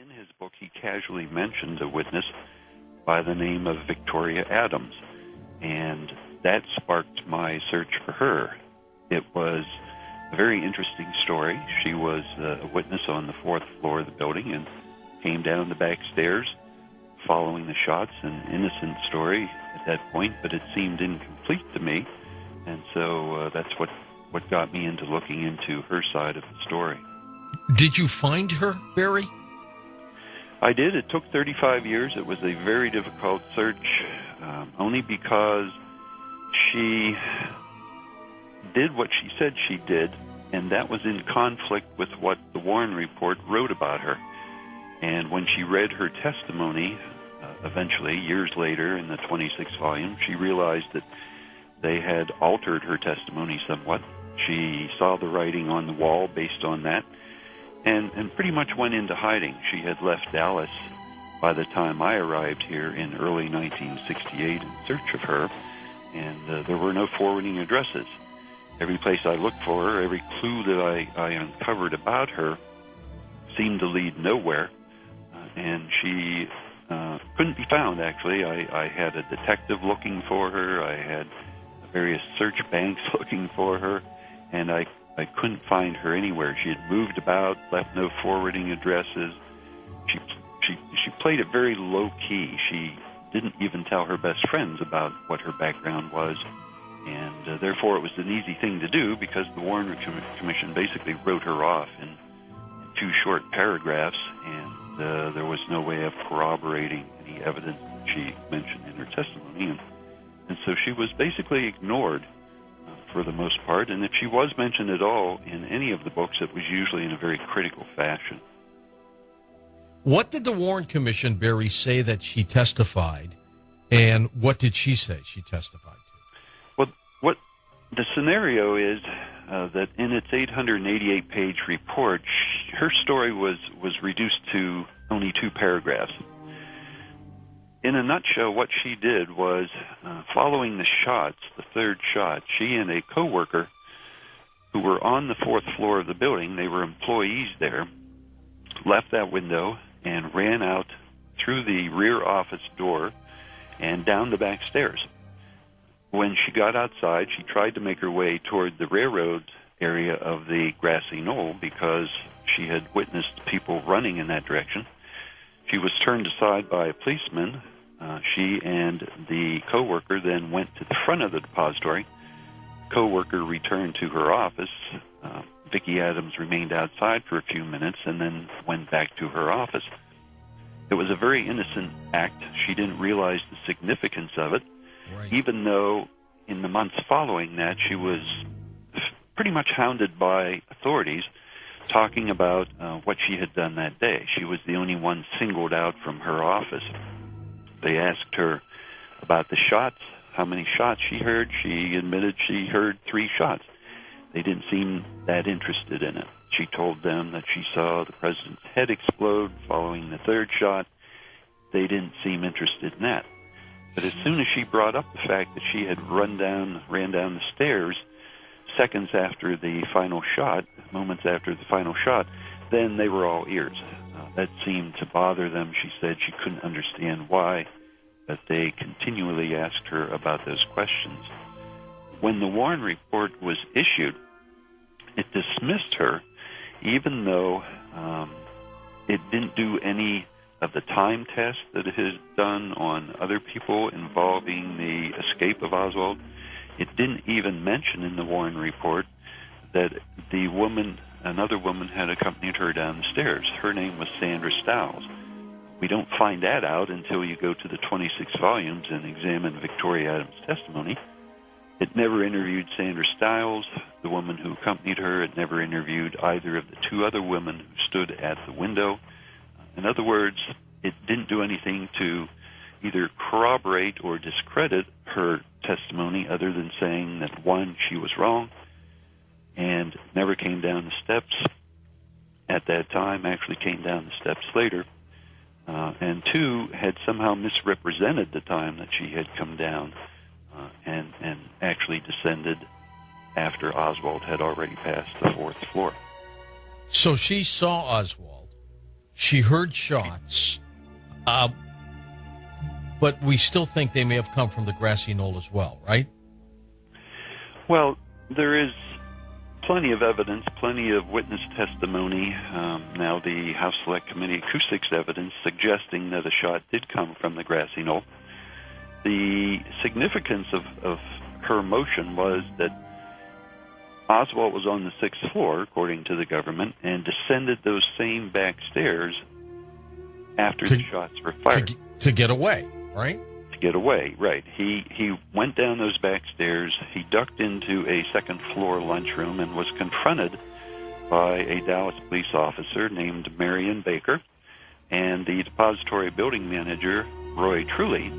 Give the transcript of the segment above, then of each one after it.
in his book, he casually mentioned a witness by the name of Victoria Adams, and that sparked my search for her. It was a very interesting story. She was a witness on the fourth floor of the building and came down the back stairs following the shots. An innocent story at that point, but it seemed incomplete to me, and so that's what got me into looking into her side of the story. Did you find her, Barry? I did. It took 35 years. It was a very difficult search, only because she did what she said she did, and that was in conflict with what the Warren Report wrote about her. And when she read her testimony, eventually, years later, in the 26th volume, she realized that they had altered her testimony somewhat. She saw the writing on the wall based on that, and pretty much went into hiding. She had left Dallas by the time I arrived here in early 1968 in search of her, and there were no forwarding addresses. Every place I looked for her, every clue that I uncovered about her seemed to lead nowhere, and she couldn't be found, actually. I had a detective looking for her. I had various search banks looking for her, and I couldn't find her anywhere. She had moved about, left no forwarding addresses. She played it very low-key. She didn't even tell her best friends about what her background was, and therefore it was an easy thing to do because the Warren Commission basically wrote her off in 2 short paragraphs, and there was no way of corroborating any evidence that she mentioned in her testimony, and so she was basically ignored for the most part, and if she was mentioned at all in any of the books, it was usually in a very critical fashion. What did the Warren Commission, Barry, say that she testified, and what did she say she testified to? Well, what the scenario is that in its 888-page report, her story was reduced to only 2 paragraphs. In a nutshell, what she did was, following the shots, the third shot, she and a coworker who were on the 4th floor of the building, they were employees there, left that window and ran out through the rear office door and down the back stairs. When she got outside, she tried to make her way toward the railroad area of the grassy knoll because she had witnessed people running in that direction. She was turned aside by a policeman. She and the coworker then went to the front of the depository. Coworker returned to her office. Vicki Adams remained outside for a few minutes and then went back to her office. It was a very innocent act. She didn't realize the significance of it, right, even though in the months following that she was pretty much hounded by authorities talking about what she had done that day. She was the only one singled out from her office. They asked her about the shots, how many shots she heard. She admitted she heard 3 shots. They didn't seem that interested in it. She told them that she saw the president's head explode following the 3rd shot. They didn't seem interested in that. But as soon as she brought up the fact that she had ran down the stairs seconds after the final shot, moments after the final shot, then they were all ears. That seemed to bother them. She said she couldn't understand why, but they continually asked her about those questions. When the Warren Report was issued, it dismissed her, even though it didn't do any of the time tests that it has done on other people involving the escape of Oswald. It didn't even mention in the Warren Report that another woman had accompanied her down the stairs. Her name was Sandra Stiles. We don't find that out until you go to the 26 volumes and examine Victoria Adams' testimony. It never interviewed Sandra Stiles, the woman who accompanied her. It never interviewed either of the 2 other women who stood at the window. In other words, it didn't do anything to either corroborate or discredit her testimony other than saying that, 1, she was wrong and never came down the steps at that time, actually came down the steps later, and 2, had somehow misrepresented the time that she had come down and actually descended after Oswald had already passed the 4th floor. So she saw Oswald. She heard shots, but we still think they may have come from the grassy knoll as well, right? Well, there is plenty of evidence, plenty of witness testimony. Now the House Select Committee acoustics evidence suggesting that a shot did come from the grassy knoll. The significance of her motion was that Oswald was on the 6th floor, according to the government, and descended those same back stairs after the shots were fired. To get away, right? To get away, right. He went down those back stairs, he ducked into a second-floor lunchroom and was confronted by a Dallas police officer named Marion Baker and the depository building manager, Roy Truly,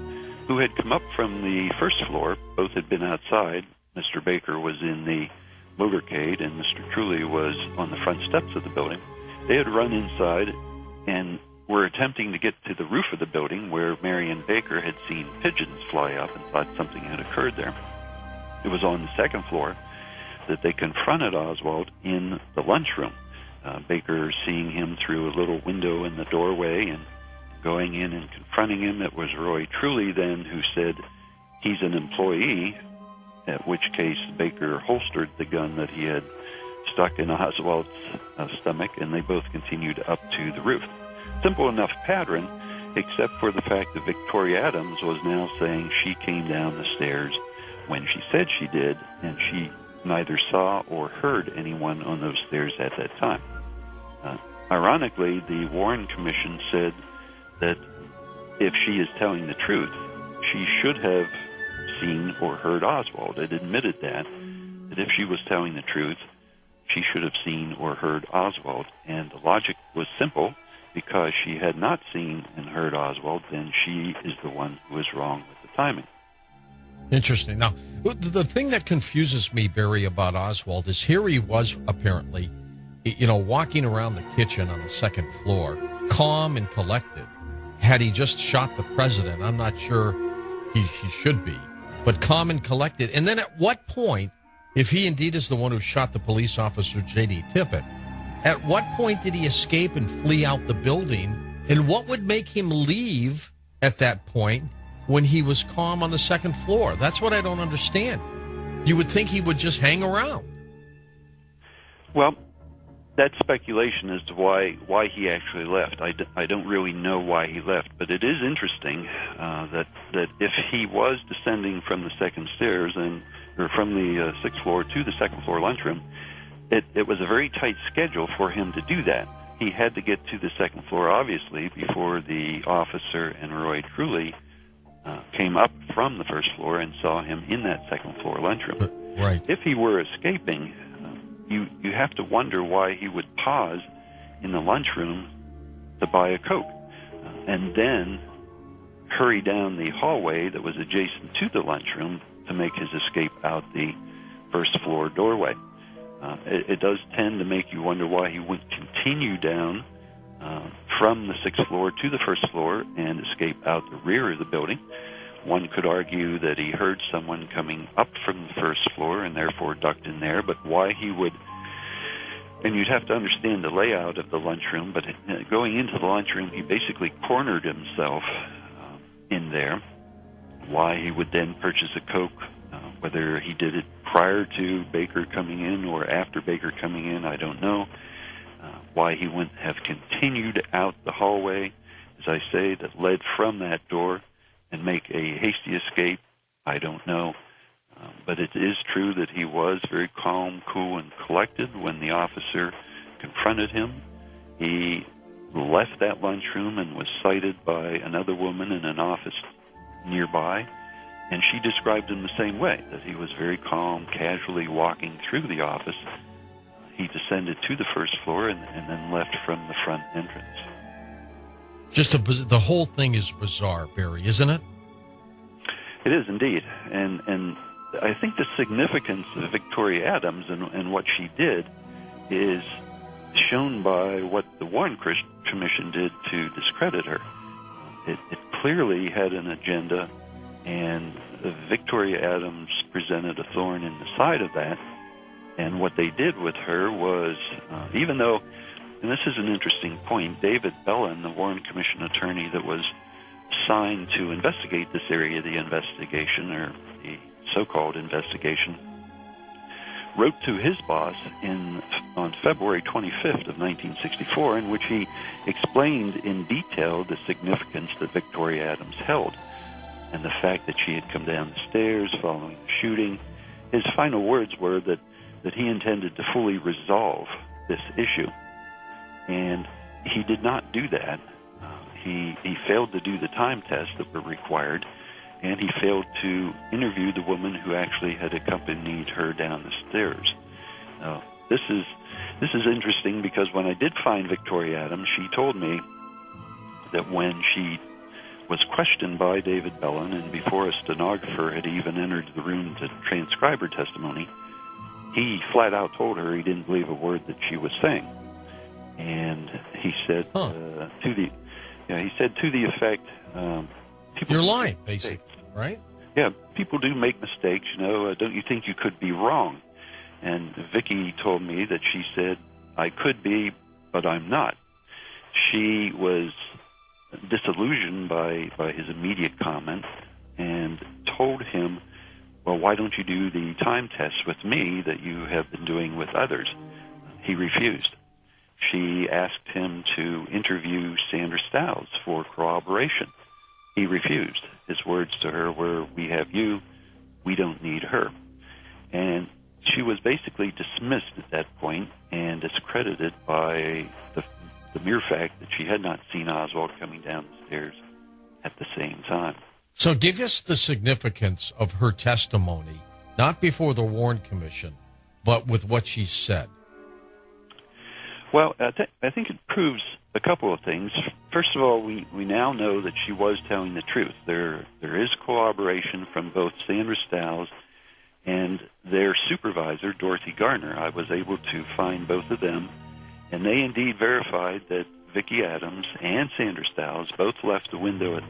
who had come up from the first floor. Both had been outside. Mr. Baker was in the motorcade, and Mr. Truly was on the front steps of the building. They had run inside and were attempting to get to the roof of the building where Marion Baker had seen pigeons fly up and thought something had occurred there. It was on the second floor that they confronted Oswald in the lunchroom. Baker seeing him through a little window in the doorway and going in and confronting him. It was Roy Truly then who said he's an employee, at which case Baker holstered the gun that he had stuck in Oswald's stomach, and they both continued up to the roof. Simple enough pattern, except for the fact that Victoria Adams was now saying she came down the stairs when she said she did, and she neither saw or heard anyone on those stairs at that time. Ironically, the Warren Commission said that if she is telling the truth, she should have seen or heard Oswald. It admitted that if she was telling the truth, she should have seen or heard Oswald. And the logic was simple. Because she had not seen and heard Oswald, then she is the one who is wrong with the timing. Interesting. Now, the thing that confuses me, Barry, about Oswald is here he was apparently, walking around the kitchen on the second floor, calm and collected. Had he just shot the president, I'm not sure he should be, but calm and collected. And then at what point, if he indeed is the one who shot the police officer, J.D. Tippit, at what point did he escape and flee out the building? And what would make him leave at that point when he was calm on the second floor? That's what I don't understand. You would think he would just hang around. Well, that's speculation as to why he actually left. I don't really know why he left, but it is interesting that if he was descending from the second stairs or from the 6th floor to the second floor lunchroom, it was a very tight schedule for him to do that. He had to get to the second floor, obviously, before the officer and Roy Truly came up from the first floor and saw him in that second floor lunchroom. Right. If he were escaping, you have to wonder why he would pause in the lunchroom to buy a Coke and then hurry down the hallway that was adjacent to the lunchroom to make his escape out the first floor doorway. It does tend to make you wonder why he wouldn't continue down from the 6th floor to the first floor and escape out the rear of the building. One could argue that he heard someone coming up from the first floor and therefore ducked in there, but why he would, and you'd have to understand the layout of the lunchroom, but going into the lunchroom, he basically cornered himself in there. Why he would then purchase a Coke, whether he did it prior to Baker coming in or after Baker coming in, I don't know. Why he wouldn't have continued out the hallway, as I say, that led from that door and make a hasty escape, I don't know. But it is true that he was very calm, cool, and collected when the officer confronted him. He left that lunchroom and was cited by another woman in an office nearby, and she described him the same way, that he was very calm, casually walking through the office. He descended to the first floor and then left from the front entrance. The whole thing is bizarre, Barry, isn't it? It is indeed, and I think the significance of Victoria Adams and what she did is shown by what the Warren Commission did to discredit her. It clearly had an agenda, and Victoria Adams presented a thorn in the side of that. And what they did with her was, even though and this is an interesting point, David Bellin, the Warren Commission attorney that was assigned to investigate this area of the investigation, or the so-called investigation, wrote to his boss on February 25th of 1964, in which he explained in detail the significance that Victoria Adams held and the fact that she had come down the stairs following the shooting. His final words were that he intended to fully resolve this issue, and he did not do that. He failed to do the time tests that were required, and he failed to interview the woman who actually had accompanied her down the stairs. This is interesting because when I did find Victoria Adams, she told me that when she was questioned by David Bellin, and before a stenographer had even entered the room to transcribe her testimony, he flat out told her he didn't believe a word that she was saying, and he said to the effect, "You're lying, basically, right?" Yeah, people do make mistakes. Don't you think you could be wrong? And Vicki told me that she said, "I could be, but I'm not." She was disillusioned by his immediate comment and told him, "Well, why don't you do the time tests with me that you have been doing with others?" He refused. She asked him to interview Sandra Stiles for corroboration. He refused. His words to her were, "We have you, we don't need her." And she was basically dismissed at that point and discredited by the mere fact that she had not seen Oswald coming down the stairs at the same time. So give us the significance of her testimony, not before the Warren Commission, but with what she said. Well, I think it proves a couple of things. First of all, we now know that she was telling the truth. There is corroboration from both Sandra Stiles and their supervisor, Dorothy Garner. I was able to find both of them, and they indeed verified that Vicki Adams and Sandra Stiles both left the window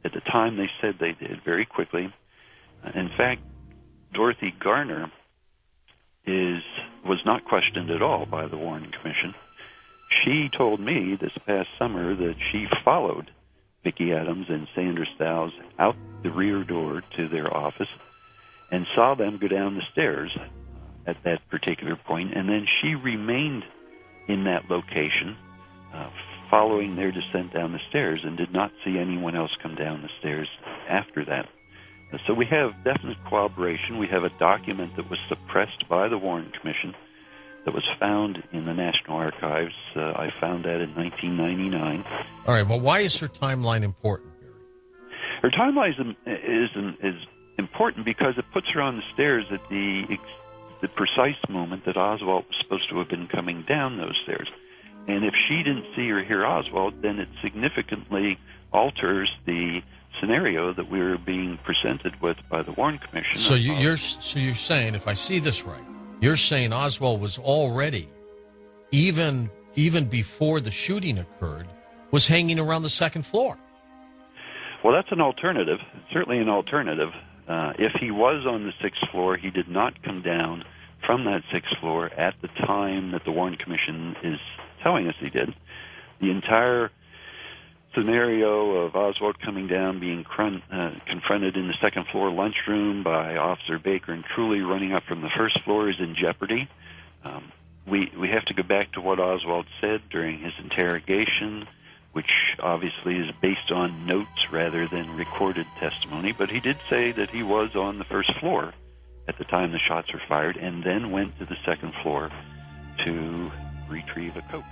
at the time they said they did, very quickly. In fact, Dorothy Garner was not questioned at all by the Warren Commission. She told me this past summer that she followed Vicki Adams and Sandra Stiles out the rear door to their office and saw them go down the stairs at that particular point, and then she remained in that location following their descent down the stairs and did not see anyone else come down the stairs after that. So we have definite corroboration. We have a document that was suppressed by the Warren Commission that was found in the National Archives. I found that in 1999. All right, well, why is her timeline important, Barry? Her timeline is important because it puts her on the stairs at the precise moment that Oswald was supposed to have been coming down those stairs. And if she didn't see or hear Oswald, then it significantly alters the scenario that we were being presented with by the Warren Commission. So you're saying, if I see this right, you're saying Oswald was already, even before the shooting occurred, was hanging around the second floor. Well, that's an alternative, certainly an alternative. If he was on the sixth floor, he did not come down from that sixth floor at the time that the Warren Commission is telling us he did. The entire scenario of Oswald coming down, being confronted in the second floor lunchroom by Officer Baker and Truly running up from the first floor is in jeopardy. We have to go back to what Oswald said during his interrogation, which obviously is based on notes rather than recorded testimony, but he did say that he was on the first floor at the time the shots were fired and then went to the second floor to retrieve a Coke.